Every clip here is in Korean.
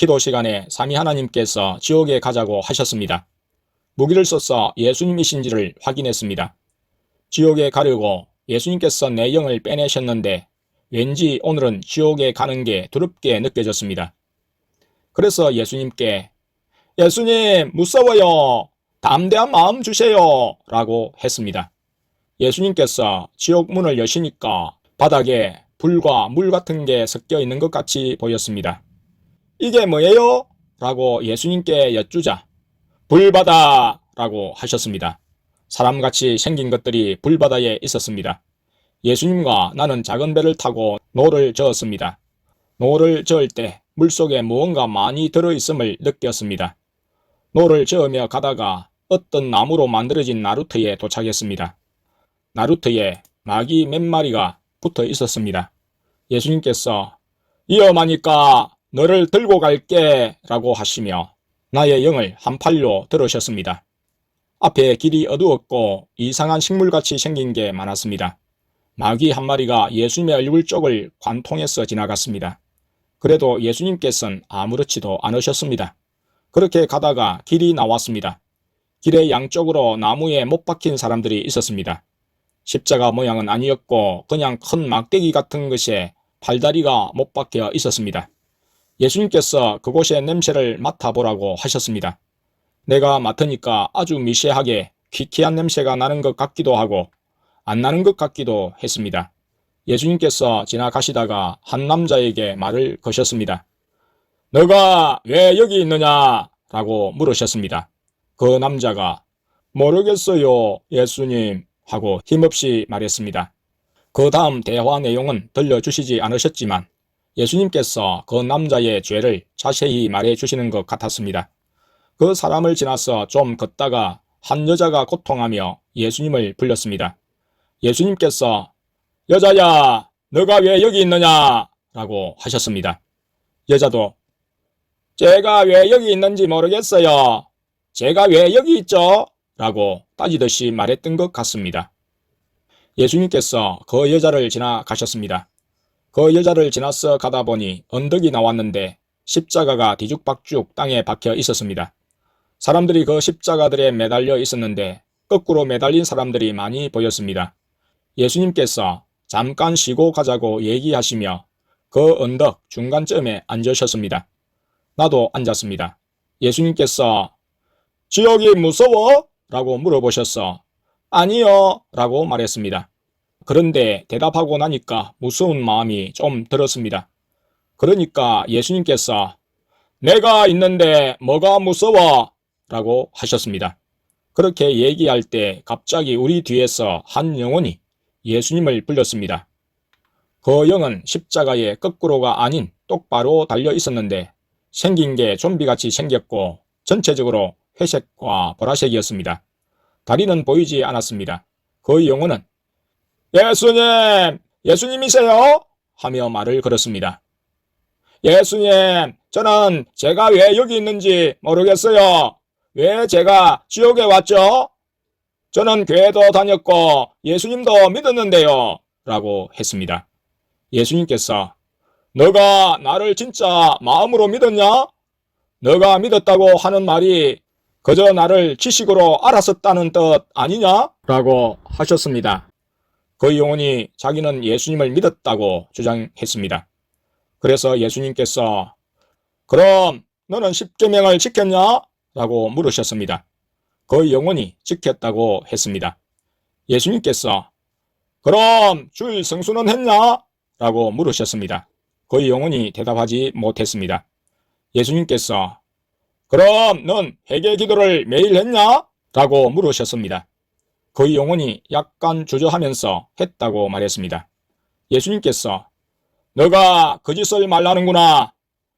기도 시간에 삼위 하나님께서 지옥에 가자고 하셨습니다. 무기를 써서 예수님이신지를 확인했습니다. 지옥에 가려고 예수님께서 내 영을 빼내셨는데 왠지 오늘은 지옥에 가는 게 두렵게 느껴졌습니다. 그래서 예수님께 예수님 무서워요. 담대한 마음 주세요 라고 했습니다. 예수님께서 지옥 문을 여시니까 바닥에 불과 물 같은 게 섞여 있는 것 같이 보였습니다. 이게 뭐예요? 라고 예수님께 여쭈자 불바다 라고 하셨습니다. 사람같이 생긴 것들이 불바다에 있었습니다. 예수님과 나는 작은 배를 타고 노를 저었습니다. 노를 저을 때 물속에 무언가 많이 들어있음을 느꼈습니다. 노를 저으며 가다가 어떤 나무로 만들어진 나루터에 도착했습니다. 나루터에 낙이 몇 마리가 붙어 있었습니다. 예수님께서 위험하니까 너를 들고 갈게 라고 하시며 나의 영을 한 팔로 들으셨습니다. 앞에 길이 어두웠고 이상한 식물같이 생긴 게 많았습니다. 마귀 한 마리가 예수님의 얼굴 쪽을 관통해서 지나갔습니다. 그래도 예수님께서는 아무렇지도 않으셨습니다. 그렇게 가다가 길이 나왔습니다. 길의 양쪽으로 나무에 못 박힌 사람들이 있었습니다. 십자가 모양은 아니었고 그냥 큰 막대기 같은 것에 팔다리가 못 박혀 있었습니다. 예수님께서 그곳의 냄새를 맡아보라고 하셨습니다. 내가 맡으니까 아주 미세하게 퀴퀴한 냄새가 나는 것 같기도 하고 안 나는 것 같기도 했습니다. 예수님께서 지나가시다가 한 남자에게 말을 거셨습니다. 너가 왜 여기 있느냐? 라고 물으셨습니다. 그 남자가 모르겠어요, 예수님 하고 힘없이 말했습니다. 그 다음 대화 내용은 들려주시지 않으셨지만 예수님께서 그 남자의 죄를 자세히 말해 주시는 것 같았습니다. 그 사람을 지나서 좀 걷다가 한 여자가 고통하며 예수님을 불렀습니다. 예수님께서 여자야, 너가 왜 여기 있느냐? 라고 하셨습니다. 여자도 제가 왜 여기 있는지 모르겠어요. 제가 왜 여기 있죠? 라고 따지듯이 말했던 것 같습니다. 예수님께서 그 여자를 지나가셨습니다. 그 여자를 지나서 가다 보니 언덕이 나왔는데 십자가가 뒤죽박죽 땅에 박혀 있었습니다. 사람들이 그 십자가들에 매달려 있었는데 거꾸로 매달린 사람들이 많이 보였습니다. 예수님께서 잠깐 쉬고 가자고 얘기하시며 그 언덕 중간쯤에 앉으셨습니다. 나도 앉았습니다. 예수님께서 지옥이 무서워? 라고 물어보셔서 아니요 라고 말했습니다. 그런데 대답하고 나니까 무서운 마음이 좀 들었습니다. 그러니까 예수님께서 내가 있는데 뭐가 무서워? 라고 하셨습니다. 그렇게 얘기할 때 갑자기 우리 뒤에서 한 영혼이 예수님을 불렀습니다. 그 영은 십자가에 거꾸로가 아닌 똑바로 달려 있었는데 생긴 게 좀비같이 생겼고 전체적으로 회색과 보라색이었습니다. 다리는 보이지 않았습니다. 그 영혼은 예수님, 예수님이세요? 하며 말을 걸었습니다. 예수님, 저는 제가 왜 여기 있는지 모르겠어요. 왜 제가 지옥에 왔죠? 저는 교회도 다녔고 예수님도 믿었는데요. 라고 했습니다. 예수님께서 너가 나를 진짜 마음으로 믿었냐? 너가 믿었다고 하는 말이 그저 나를 지식으로 알았었다는 뜻 아니냐? 라고 하셨습니다. 그 영혼이 자기는 예수님을 믿었다고 주장했습니다. 그래서 예수님께서 그럼 너는 십계명을 지켰냐? 라고 물으셨습니다. 그 영혼이 지켰다고 했습니다. 예수님께서 그럼 주일 성수는 했냐? 라고 물으셨습니다. 그 영혼이 대답하지 못했습니다. 예수님께서 그럼 넌 회개 기도를 매일 했냐? 라고 물으셨습니다. 그 영혼이 약간 주저하면서 했다고 말했습니다. 예수님께서 너가 거짓을 말하는구나.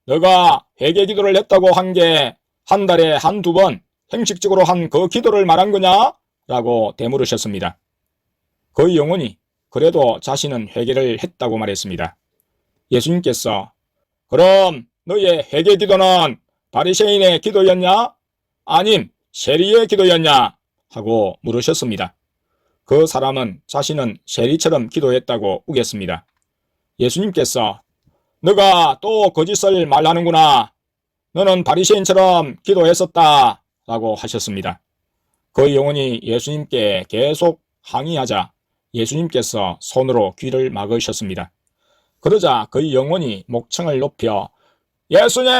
너가 회개 기도를 했다고 한 게 한 달에 한두 번 형식적으로 한 그 기도를 말한 거냐? 라고 되물으셨습니다. 그 영혼이 그래도 자신은 회개를 했다고 말했습니다. 예수님께서 그럼 너의 회개 기도는 바리새인의 기도였냐? 아님 세리의 기도였냐? 하고 물으셨습니다. 그 사람은 자신은 세리처럼 기도했다고 우겼습니다. 예수님께서 너가 또 거짓을 말하는구나. 너는 바리새인처럼 기도했었다 라고 하셨습니다. 그 영혼이 예수님께 계속 항의하자 예수님께서 손으로 귀를 막으셨습니다. 그러자 그 영혼이 목청을 높여 예수님,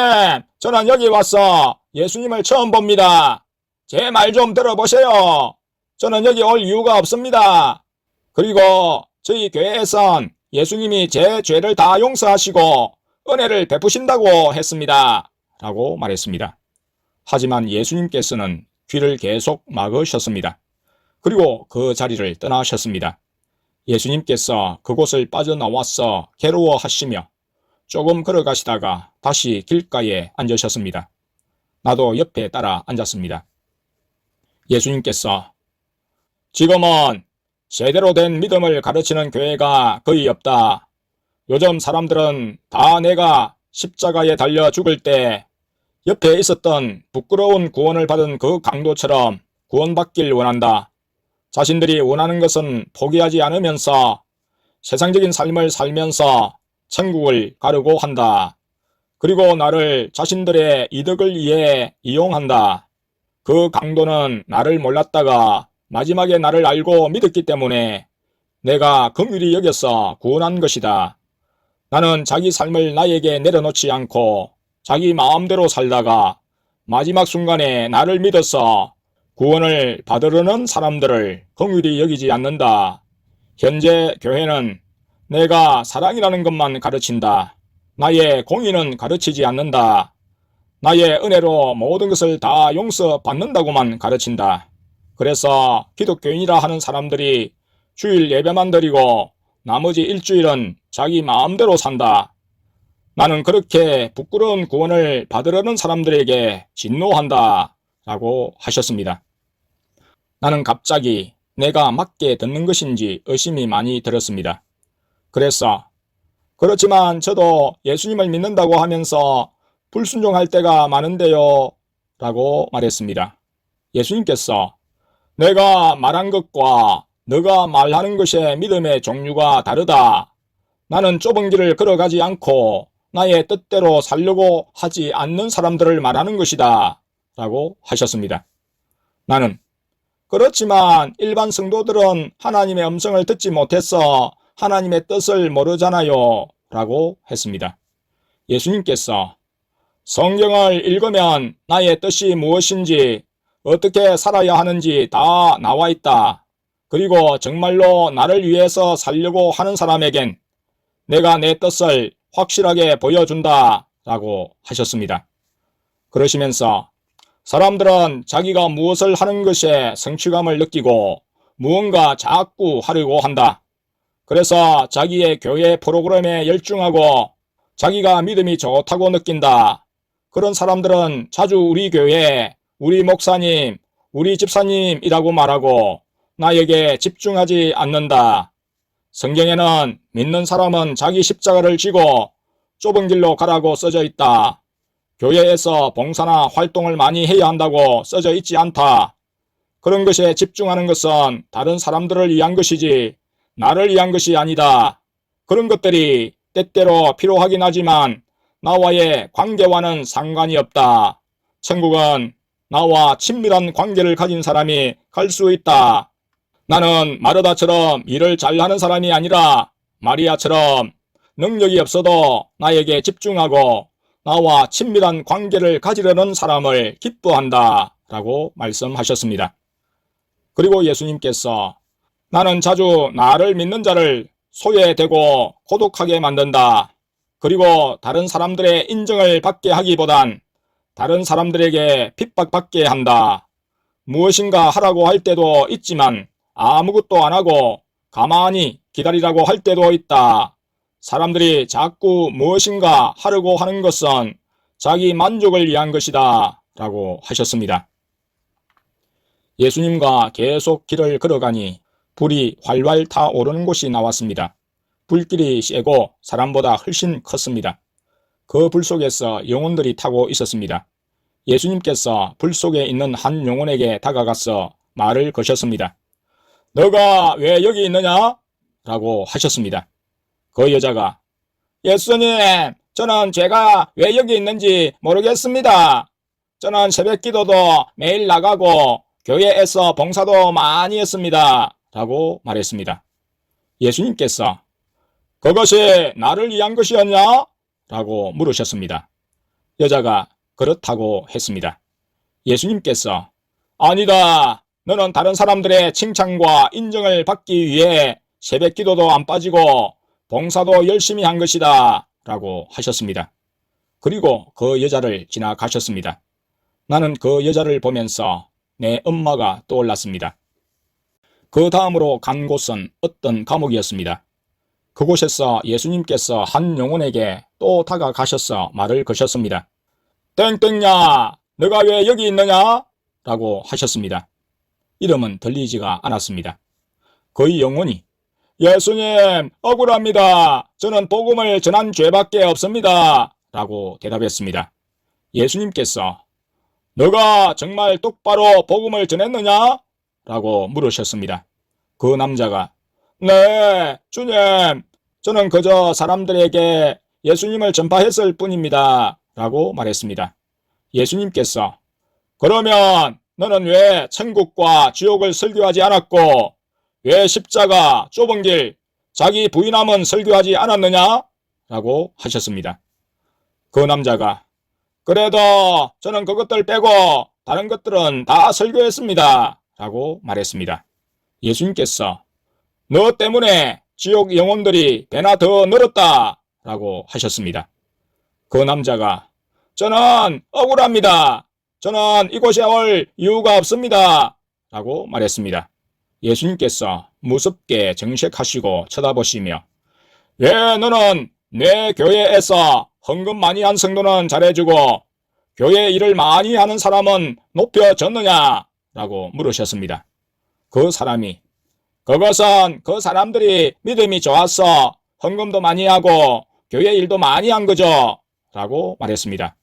저는 여기 와서 예수님을 처음 봅니다. 제 말 좀 들어보세요. 저는 여기 올 이유가 없습니다. 그리고 저희 교회에선 예수님이 제 죄를 다 용서하시고 은혜를 베푸신다고 했습니다. 라고 말했습니다. 하지만 예수님께서는 귀를 계속 막으셨습니다. 그리고 그 자리를 떠나셨습니다. 예수님께서 그곳을 빠져나와서 괴로워하시며 조금 걸어가시다가 다시 길가에 앉으셨습니다. 나도 옆에 따라 앉았습니다. 예수님께서 지금은 제대로 된 믿음을 가르치는 교회가 거의 없다. 요즘 사람들은 다 내가 십자가에 달려 죽을 때 옆에 있었던 부끄러운 구원을 받은 그 강도처럼 구원받길 원한다. 자신들이 원하는 것은 포기하지 않으면서 세상적인 삶을 살면서 천국을 가려고 한다. 그리고 나를 자신들의 이득을 위해 이용한다. 그 강도는 나를 몰랐다가 마지막에 나를 알고 믿었기 때문에 내가 긍휼히 여겨서 구원한 것이다. 나는 자기 삶을 나에게 내려놓지 않고 자기 마음대로 살다가 마지막 순간에 나를 믿어서 구원을 받으려는 사람들을 긍휼히 여기지 않는다. 현재 교회는 내가 사랑이라는 것만 가르친다. 나의 공의는 가르치지 않는다. 나의 은혜로 모든 것을 다 용서받는다고만 가르친다. 그래서 기독교인이라 하는 사람들이 주일 예배만 드리고 나머지 일주일은 자기 마음대로 산다. 나는 그렇게 부끄러운 구원을 받으려는 사람들에게 진노한다. 라고 하셨습니다. 나는 갑자기 내가 맞게 듣는 것인지 의심이 많이 들었습니다. 그래서 그렇지만 저도 예수님을 믿는다고 하면서 불순종할 때가 많은데요. 라고 말했습니다. 예수님께서 내가 말한 것과 너가 말하는 것의 믿음의 종류가 다르다. 나는 좁은 길을 걸어가지 않고 나의 뜻대로 살려고 하지 않는 사람들을 말하는 것이다. 라고 하셨습니다. 나는 그렇지만 일반 성도들은 하나님의 음성을 듣지 못해서 하나님의 뜻을 모르잖아요. 라고 했습니다. 예수님께서 성경을 읽으면 나의 뜻이 무엇인지 어떻게 살아야 하는지 다 나와 있다. 그리고 정말로 나를 위해서 살려고 하는 사람에겐 내가 내 뜻을 확실하게 보여준다. 라고 하셨습니다. 그러시면서 사람들은 자기가 무엇을 하는 것에 성취감을 느끼고 무언가 자꾸 하려고 한다. 그래서 자기의 교회 프로그램에 열중하고 자기가 믿음이 좋다고 느낀다. 그런 사람들은 자주 우리 교회, 우리 목사님, 우리 집사님이라고 말하고 나에게 집중하지 않는다. 성경에는 믿는 사람은 자기 십자가를 지고 좁은 길로 가라고 써져 있다. 교회에서 봉사나 활동을 많이 해야 한다고 써져 있지 않다. 그런 것에 집중하는 것은 다른 사람들을 위한 것이지 나를 위한 것이 아니다. 그런 것들이 때때로 필요하긴 하지만 나와의 관계와는 상관이 없다. 천국은 나와 친밀한 관계를 가진 사람이 갈 수 있다. 나는 마르다처럼 일을 잘하는 사람이 아니라 마리아처럼 능력이 없어도 나에게 집중하고 나와 친밀한 관계를 가지려는 사람을 기뻐한다. 라고 말씀하셨습니다. 그리고 예수님께서 나는 자주 나를 믿는 자를 소외되고 고독하게 만든다. 그리고 다른 사람들의 인정을 받게 하기보단 다른 사람들에게 핍박받게 한다. 무엇인가 하라고 할 때도 있지만 아무것도 안 하고 가만히 기다리라고 할 때도 있다. 사람들이 자꾸 무엇인가 하려고 하는 것은 자기 만족을 위한 것이다. 라고 하셨습니다. 예수님과 계속 길을 걸어가니 불이 활활 타오르는 곳이 나왔습니다. 불길이 세고 사람보다 훨씬 컸습니다. 그 불 속에서 영혼들이 타고 있었습니다. 예수님께서 불 속에 있는 한 영혼에게 다가가서 말을 거셨습니다. 너가 왜 여기 있느냐? 라고 하셨습니다. 그 여자가 예수님, 저는 제가 왜 여기 있는지 모르겠습니다. 저는 새벽 기도도 매일 나가고 교회에서 봉사도 많이 했습니다. 라고 말했습니다. 예수님께서 그것이 나를 위한 것이었냐? 라고 물으셨습니다. 여자가 그렇다고 했습니다. 예수님께서 아니다. 너는 다른 사람들의 칭찬과 인정을 받기 위해 새벽 기도도 안 빠지고 봉사도 열심히 한 것이다. 라고 하셨습니다. 그리고 그 여자를 지나가셨습니다. 나는 그 여자를 보면서 내 엄마가 떠올랐습니다. 그 다음으로 간 곳은 어떤 감옥이었습니다. 그곳에서 예수님께서 한 영혼에게 또 다가가셔서 말을 거셨습니다. 땡땡야, 너가 왜 여기 있느냐? 라고 하셨습니다. 이름은 들리지가 않았습니다. 그 영혼이 예수님, 억울합니다. 저는 복음을 전한 죄밖에 없습니다. 라고 대답했습니다. 예수님께서 너가 정말 똑바로 복음을 전했느냐? 라고 물으셨습니다. 그 남자가 네, 주님, 저는 그저 사람들에게 예수님을 전파했을 뿐입니다. 라고 말했습니다. 예수님께서 그러면 너는 왜 천국과 지옥을 설교하지 않았고 왜 십자가, 좁은 길, 자기 부인함은 설교하지 않았느냐? 라고 하셨습니다. 그 남자가 그래도 저는 그것들 빼고 다른 것들은 다 설교했습니다. 라고 말했습니다. 예수님께서 너 때문에 지옥 영혼들이 배나 더 늘었다. 라고 하셨습니다. 그 남자가 저는 억울합니다. 저는 이곳에 올 이유가 없습니다. 라고 말했습니다. 예수님께서 무섭게 정색하시고 쳐다보시며 왜 너는 내 교회에서 헌금 많이 한 성도는 잘해주고 교회 일을 많이 하는 사람은 높여졌느냐? 라고 물으셨습니다. 그 사람이 그것은 그 사람들이 믿음이 좋아서 헌금도 많이 하고 교회 일도 많이 한 거죠. 라고 말했습니다.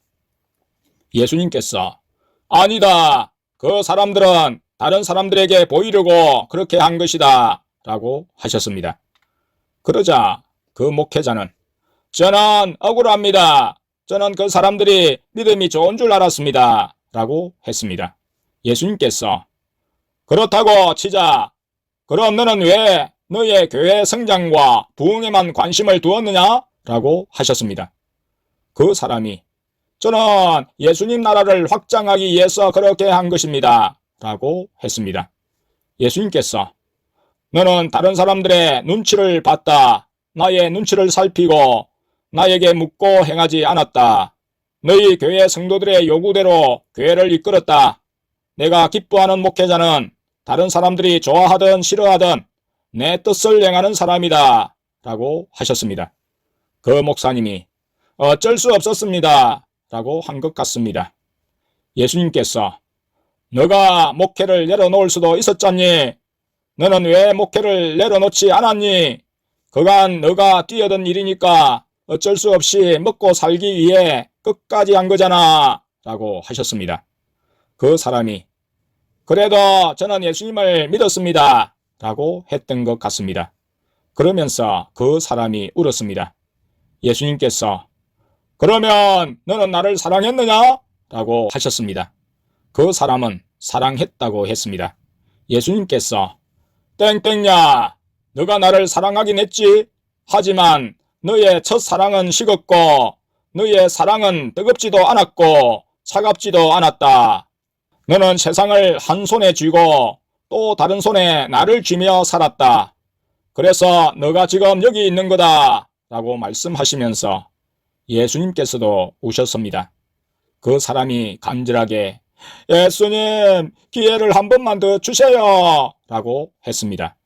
예수님께서 아니다. 그 사람들은 다른 사람들에게 보이려고 그렇게 한 것이다. 라고 하셨습니다. 그러자 그 목회자는 저는 억울합니다. 저는 그 사람들이 믿음이 좋은 줄 알았습니다. 라고 했습니다. 예수님께서 그렇다고 치자. 그럼 너는 왜 너의 교회 성장과 부흥에만 관심을 두었느냐? 라고 하셨습니다. 그 사람이 저는 예수님 나라를 확장하기 위해서 그렇게 한 것입니다. 라고 했습니다. 예수님께서 너는 다른 사람들의 눈치를 봤다. 나의 눈치를 살피고 나에게 묻고 행하지 않았다. 너희 교회 성도들의 요구대로 교회를 이끌었다. 내가 기뻐하는 목회자는 다른 사람들이 좋아하든 싫어하든 내 뜻을 행하는 사람이다. 라고 하셨습니다. 그 목사님이 어쩔 수 없었습니다. 라고 한 것 같습니다. 예수님께서 너가 목회를 내려놓을 수도 있었잖니? 너는 왜 목회를 내려놓지 않았니? 그간 너가 뛰어든 일이니까 어쩔 수 없이 먹고 살기 위해 끝까지 한 거잖아. 라고 하셨습니다. 그 사람이 그래도 저는 예수님을 믿었습니다. 라고 했던 것 같습니다. 그러면서 그 사람이 울었습니다. 예수님께서 그러면 너는 나를 사랑했느냐? 라고 하셨습니다. 그 사람은 사랑했다고 했습니다. 예수님께서 땡땡야, 너가 나를 사랑하긴 했지? 하지만 너의 첫 사랑은 식었고 너의 사랑은 뜨겁지도 않았고 차갑지도 않았다. 너는 세상을 한 손에 쥐고 또 다른 손에 나를 쥐며 살았다. 그래서 너가 지금 여기 있는 거다. 라고 말씀하시면서 예수님께서도 우셨습니다. 그 사람이 간절하게 예수님, 기회를 한 번만 더 주세요. 라고 했습니다.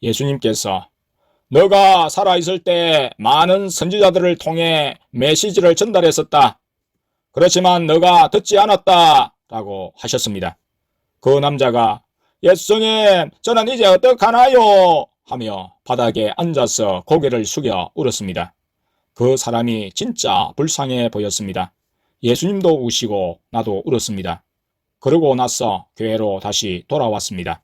예수님께서 너가 살아있을 때 많은 선지자들을 통해 메시지를 전달했었다. 그렇지만 너가 듣지 않았다. 라고 하셨습니다. 그 남자가 예수님, 저는 이제 어떡하나요? 하며 바닥에 앉아서 고개를 숙여 울었습니다. 그 사람이 진짜 불쌍해 보였습니다. 예수님도 우시고 나도 울었습니다. 그러고 나서 교회로 다시 돌아왔습니다.